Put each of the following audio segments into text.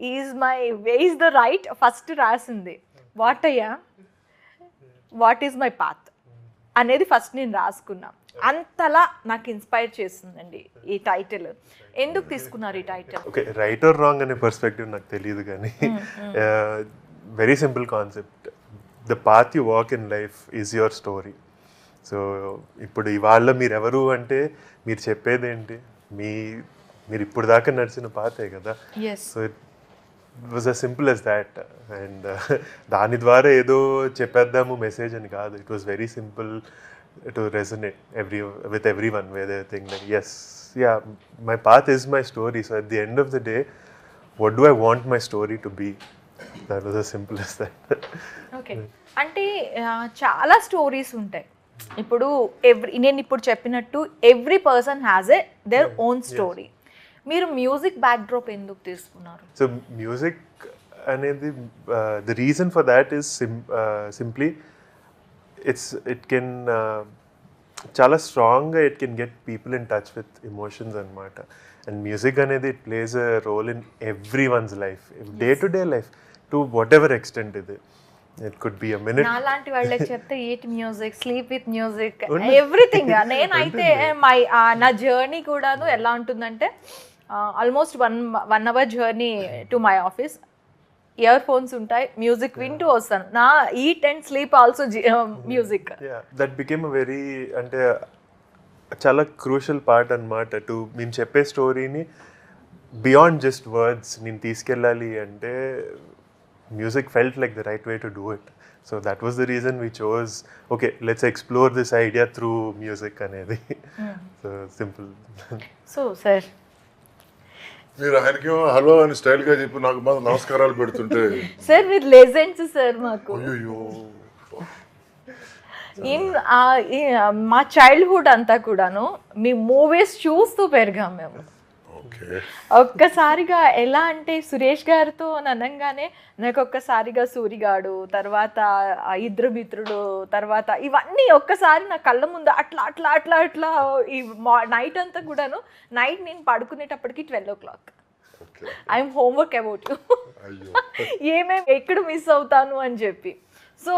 Is the right first రాసింది. వాటయ్యా what is my path అనేది first నేను రాసుకున్నా. అంతలా నాకు ఇన్స్పైర్ చేస్తుందండి ఈ టైటిల్. ఎందుకు తీసుకున్నారు ఈ title? Okay, right are wrong అనే పర్స్పెక్టివ్ నాకు తెలియదు కానీ very simple concept. The path you walk in life is your story. So ఇప్పుడు ఇవాళ మీరు ఎవరు అంటే మీరు చెప్పేది ఏంటి? మీరు ఇప్పుడు దాకా నడిచిన పాతే కదా. So it was as simple as that. And దాని ద్వారా ఏదో చెప్పేద్దాము మెసేజ్ అని కాదు. It was very simple to resonate with everyone where they think like, yes, yeah, my path is my story. So at the end of the day, what do I want my story to be? That was as simple as that. Okay, అంటే చాలా stories ఉంటాయి. ఇప్పుడు నేను ఇప్పుడు చెప్పినట్టు every person has their own story. మీరు music backdrop ఎందుకు తీసుకున్నారు? సో మ్యూజిక్ అనేది the reason for that is simply it can చాలా స్ట్రాంగ్గా it can get people in touch with emotions అనమాట. అండ్ మ్యూజిక్ అనేది it plays a role in everyone's life, day to day life, to whatever extent ఇది. It could be a minute. నాలాంటి వాళ్ళకి చెప్తే eat music, sleep with music, everything. నేనైతే నా journey కూడాను ఎలా ఉంటుందంటే almost 1 hour journey to my office. Ear phones ఉంటాయి, మ్యూజిక్ వింటూ వస్తాను. నా eat and sleep also music. That became a very అంటే చాలా క్రూషియల్ పార్ట్ అనమాట. మేము చెప్పే స్టోరీని బియాండ్ జస్ట్ వర్డ్స్ నేను తీసుకెళ్ళాలి అంటే music felt like the right way to do it. So that was the reason we chose, okay, let's explore this idea through music anedi. So simple. So sir, మీరు ఆయనకి hello అని స్టైల్గా చెప్పి నాకు మాత్రం నమస్కారాలు పెడుతుంటే సార్ మీరు లెజెండ్స్ సార్ మాకు. అయ్యో, మా చైల్డ్హుడ్ అంతా కూడాను మీ మూవీస్ చూస్తూ పెరిగాం మేము. ఒక్కసారిగా ఎలా అంటే సురేష్ గారితో అనగానే నాకు ఒక్కసారిగా సూరిగాడు, తర్వాత ఇద్దరు మిత్రుడు, తర్వాత ఇవన్నీ ఒక్కసారి నా కళ్ళ ముందు అట్లా అట్లా అట్లా అట్లా ఈ నైట్ అంతా కూడాను. నైట్ నేను పడుకునేటప్పటికి 12 o'clock. I'm homework about you, ఏమేమి ఎక్కడ మిస్ అవుతాను అని చెప్పి. సో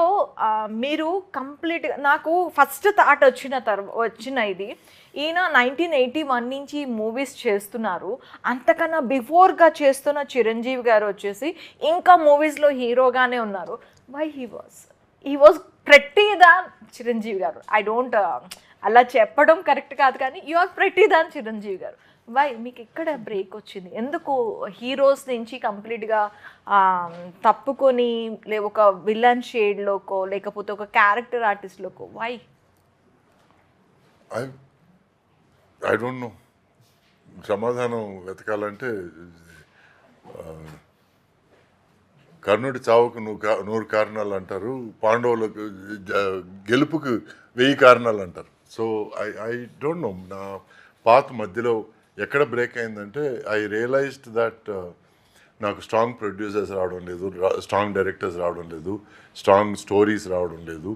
మీరు కంప్లీట్గా నాకు ఫస్ట్ థాట్ వచ్చిన ఇది ఈయన 1981 నుంచి మూవీస్ చేస్తున్నారు. అంతకన్నా బిఫోర్గా చేస్తున్న చిరంజీవి గారు వచ్చేసి ఇంకా మూవీస్లో హీరోగానే ఉన్నారు. వై హీ వాజ్ ప్రెట్టీ దాన్ చిరంజీవి గారు. ఐ డోంట్ అలా చెప్పడం కరెక్ట్ కాదు కానీ యు ఆర్ ప్రెట్టీ దాన్ చిరంజీవి గారు. వై మీకు ఎక్కడ బ్రేక్ వచ్చింది? ఎందుకు హీరోస్ నుంచి కంప్లీట్గా తప్పుకొని ఒక విలన్ షేడ్లోకో లేకపోతే ఒక క్యారెక్టర్ ఆర్టిస్ట్లోకో? వై? I don't know. సమాధానం వెతకాలంటే కర్ణుడి చావుకు 100 కారణాలు అంటారు, పాండవులకు గెలుపుకు 1000 కారణాలు అంటారు. So I don't no. నా పాత్ మధ్యలో ఎక్కడ బ్రేక్ అయిందంటే ఐ రియలైజ్డ్ దట్ నాకు స్ట్రాంగ్ ప్రొడ్యూసర్స్ రావడం లేదు, స్ట్రాంగ్ డైరెక్టర్స్ రావడం లేదు, స్ట్రాంగ్ స్టోరీస్ రావడం లేదు.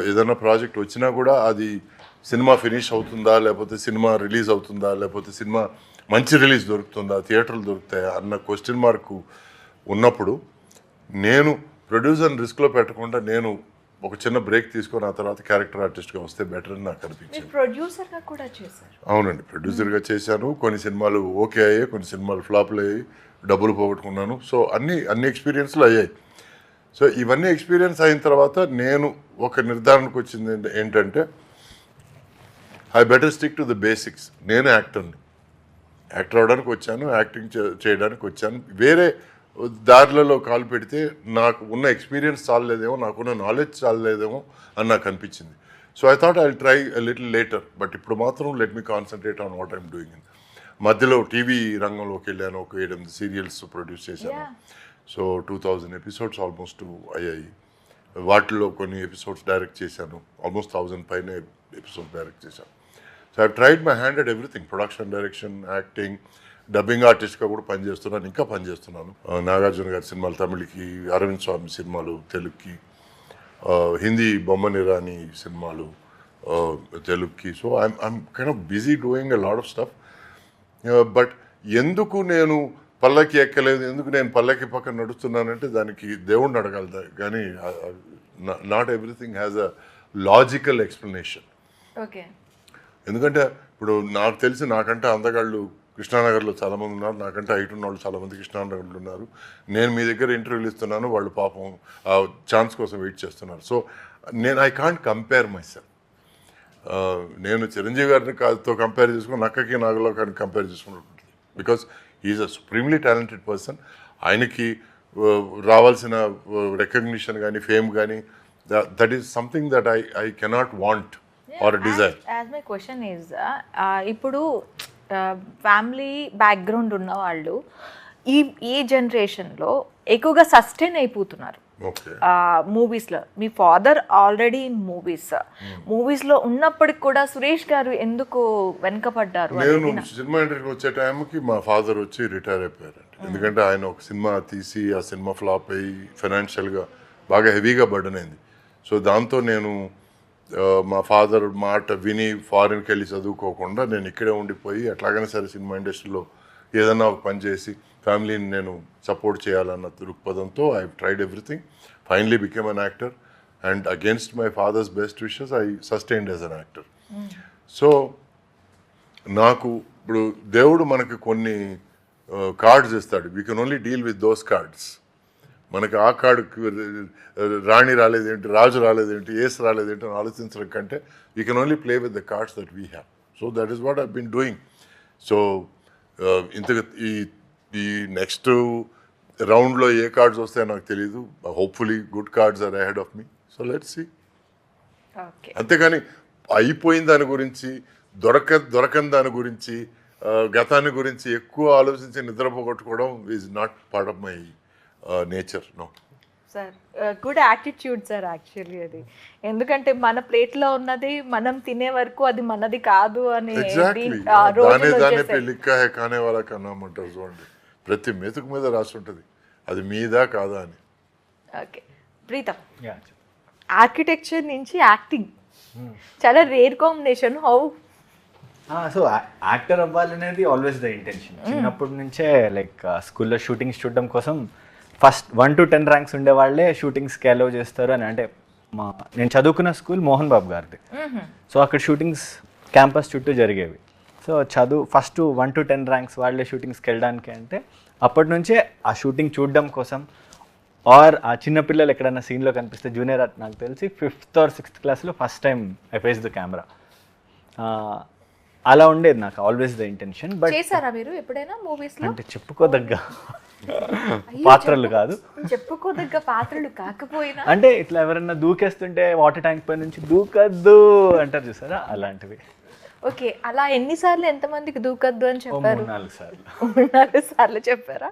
ఏదైనా ప్రాజెక్ట్ వచ్చినా కూడా అది సినిమా ఫినిష్ అవుతుందా, లేకపోతే సినిమా రిలీజ్ అవుతుందా, లేకపోతే సినిమా మంచి రిలీజ్ దొరుకుతుందా, థియేటర్లు దొరుకుతాయా అన్న క్వశ్చన్ మార్క్ ఉన్నప్పుడు నేను ప్రొడ్యూసర్ని రిస్క్లో పెట్టకుండా నేను ఒక చిన్న బ్రేక్ తీసుకొని ఆ తర్వాత క్యారెక్టర్ ఆర్టిస్ట్గా వస్తే బెటర్ అని నాకు అనిపించింది. ప్రొడ్యూసర్గా కూడా చేశారు? అవునండి, ప్రొడ్యూసర్గా చేశాను. కొన్ని సినిమాలు ఓకే అయ్యాయి, కొన్ని సినిమాలు ఫ్లాప్లు అయ్యాయి, డబ్బులు పోగొట్టుకున్నాను. సో అన్ని ఎక్స్పీరియన్స్లు అయ్యాయి. సో ఇవన్నీ ఎక్స్పీరియన్స్ అయిన తర్వాత నేను ఒక నిర్ధారణకు వచ్చింది ఏంటంటే I better stick to the basics. నేను యాక్టర్ అవడానికి వచ్చాను, యాక్టింగ్ చేయడానికి వచ్చాను. వేరే దారులలో కాలు పెడితే నాకు ఉన్న ఎక్స్పీరియన్స్ చాలలేదేమో, నాకున్న నాలెడ్జ్ చాలలేదేమో అని నాకు అనిపించింది. So I thought I try little later, but ఇప్పుడు మాత్రం let me concentrate on what I'm doing. మధ్యలో టీవీ రంగంలోకి వెళ్ళాను, ఒక 7-8 సీరియల్స్ ప్రొడ్యూస్ చేశాను. సో 2000 ఎపిసోడ్స్ ఆల్మోస్ట్ అయ్యాయి. వాటిలో కొన్ని ఎపిసోడ్స్ డైరెక్ట్ చేశాను, ఆల్మోస్ట్ 1000 పైన ఎపిసోడ్స్ డైరెక్ట్ చేశాను. So I tried my hand at everything, production, direction, acting, dubbing ఆర్టిస్ట్గా కూడా పనిచేస్తున్నాను, ఇంకా పనిచేస్తున్నాను. నాగార్జున గారి సినిమాలు తమిళకి, అరవింద్ స్వామి సినిమాలు తెలుగుకి, హిందీ బొమ్మని రాని సినిమాలు తెలుగుకి. So I'm kind of busy doing a lot of stuff. But ఎందుకు నేను పల్లకి ఎక్కలేదు, ఎందుకు నేను పల్లకి పక్కన నడుస్తున్నానంటే దానికి దేవుణ్ణి అడగాలి, కానీ not everything has a logical explanation. Okay. ఎందుకంటే ఇప్పుడు నాకు తెలిసి నాకంటే అందగాళ్ళు కృష్ణానగర్లో చాలామంది ఉన్నారు, నాకంటే హైట్ ఉన్న వాళ్ళు చాలామంది కృష్ణానగర్లో ఉన్నారు. నేను మీ దగ్గర ఇంటర్వ్యూలు ఇస్తున్నాను, వాళ్ళు పాపం ఆ ఛాన్స్ కోసం వెయిట్ చేస్తున్నారు. So I can't compare my self. నేను చిరంజీవి గారిని తో కంపేర్ చేసుకుని నక్కకి నాగలో కానీ కంపేర్ చేసుకుంటుంది, because he's a supremely talented person. ఆయనకి రావాల్సిన రికగ్నిషన్ కానీ ఫేమ్ కానీ that is something that I cannot want or desire. As my question is, ఇప్పుడు ఫ్యామిలీ బ్యాక్గ్రౌండ్ ఉన్న వాళ్ళు ఈ జనరేషన్లో ఎక్కువగా సస్టైన్ అయిపోతున్నారు మూవీస్లో. మీ ఫాదర్ ఆల్రెడీ ఇన్ మూవీస్లో ఉన్నప్పటికి కూడా సురేష్ గారు ఎందుకు వెనకపడ్డారు? నేను సినిమా ఇండస్ట్రీకి వచ్చే టైంకి మా ఫాదర్ వచ్చి రిటైర్ అయిపోయారండి. ఎందుకంటే ఆయన ఒక సినిమా తీసి ఆ సినిమా ఫ్లాప్ అయ్యి ఫైనాన్షియల్గా బాగా హెవీగా బర్డన్ అయింది. సో దాంతో నేను మా ఫాదర్ మాట విని ఫారిన్కి వెళ్ళి చదువుకోకుండా నేను ఇక్కడే ఉండిపోయి ఎట్లాగైనా సరే సినిమా ఇండస్ట్రీలో ఏదన్నా ఒక పని చేసి ఫ్యామిలీని నేను సపోర్ట్ చేయాలన్న దృక్పథంతో I tried everything. Finally became an actor and against my father's best wishes I sustained as an actor. So నాకు ఇప్పుడు దేవుడు మనకి కొన్ని కార్డ్స్ ఇస్తాడు, we can only deal with those cards. మనకి ఆ కార్డు రాణి రాలేదేంటి, రాజు రాలేదేంటి, ఏస్ రాలేదేంటి అని ఆలోచించడం కంటే we can only play with the cards that we have. So that is what I been doing. So ఇంతగా ఈ నెక్స్ట్ రౌండ్లో ఏ కార్డ్స్ వస్తాయో నాకు తెలీదు. Hopefully good cards are ahead of me. So let's see. అంతేగాని అయిపోయిన దాని గురించి దొరకని దాని గురించి గతాన్ని గురించి ఎక్కువ ఆలోచించి నిద్రపోగొట్టుకోవడం is not part of my nature. No sir, good attitude sir actually అది. ఎందుకంటే మన ప్లేట్లో ఉన్నది మనం తినే వరకు అది మనది కాదు అని దానే లిక్కా హే కానే వాళ్ళ కన్నామంటారు చూడండి. ప్రతి మెతుకు మీద రాసి ఉంటుంది అది మీదా కాదా అని. ఓకే ప్రీతం, ఆర్కిటెక్చర్ నుంచి యాక్టింగ్ చాలా rare combination. How? So actor అవ్వాలనేది ఆల్వేస్ ద ఇంటెన్షన్. చిన్నప్పటి నుంచే లైక్ స్కూల్లో షూటింగ్స్ చూడడం కోసం ఫస్ట్ 1 to 10 ర్యాంక్స్ ఉండేవాళ్ళే షూటింగ్స్కి అలౌ చేస్తారు అని. అంటే నేను చదువుకున్న స్కూల్ మోహన్ బాబు గారిది. సో అక్కడ షూటింగ్స్ క్యాంపస్ చుట్టూ జరిగేవి. సో ఫస్ట్ 1 to 10 ర్యాంక్స్ వాళ్ళే షూటింగ్స్కి వెళ్ళడానికి. అంటే అప్పటి నుంచే ఆ షూటింగ్ చూడడం కోసం ఆర్ ఆ చిన్నపిల్లలు ఎక్కడైనా సీన్లో కనిపిస్తే జూనియర్ ఆర్ట్ నాకు తెలిసి 5th or 6th క్లాస్లో first time I face the camera. అలా ఉండేది నాకు ఆల్వేస్ ద ఇంటెన్షన్. బట్ చేశారా మీరు ఎప్పుడైనా మూవీస్లో? అంటే చెప్పుకోదగ్గ పాత్రలు కాదు, చెప్పుకోదగ్గ పాత్రలు కాకపోయినా అంటే ఇట్లా ఎవరైనా దూకేస్తుంటే వాటర్ ట్యాంక్ పై నుంచి దూకద్దు అంటారు చూసారా, అలాంటివి. ఓకే, అలా ఎన్నిసార్లు ఎంతమందికి దూకద్దు అని చెప్పారు? 3-4 సార్లు. 3-4 సార్లు చెప్పారా?